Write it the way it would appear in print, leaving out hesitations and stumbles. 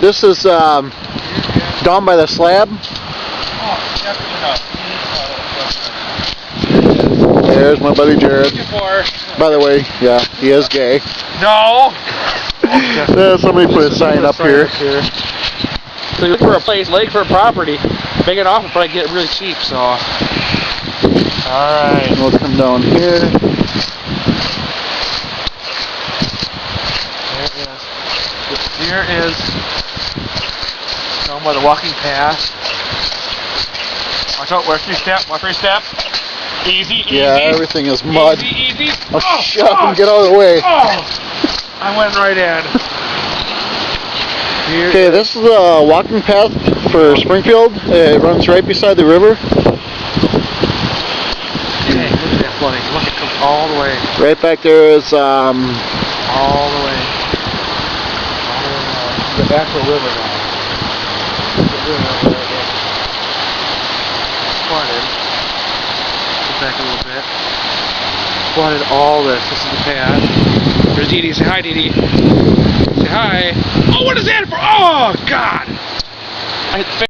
This is down by the slab. There's my buddy Jared. By the way, yeah, he is gay. No! Somebody put a sign up here. So you look for a place, looking for a property, make it off and probably get it really cheap, so. Alright. We'll come down here. Here is down by the walking path. Watch out, watch your step, watch your step. Easy, easy. Yeah, everything is mud. Easy, easy. Oh, shut up and get out of the way. Oh, I went right in. Okay, this is a walking path for Springfield. It runs right beside the river. Hey, look at that flooding. Look, it comes all the way. Right back there is all the way. The actual river now. Flooded. Go back a little bit. Flooded all this. This is the path. There's Dee Dee. Say hi, Dee Dee. Say hi. Oh, what is that for? Oh, God.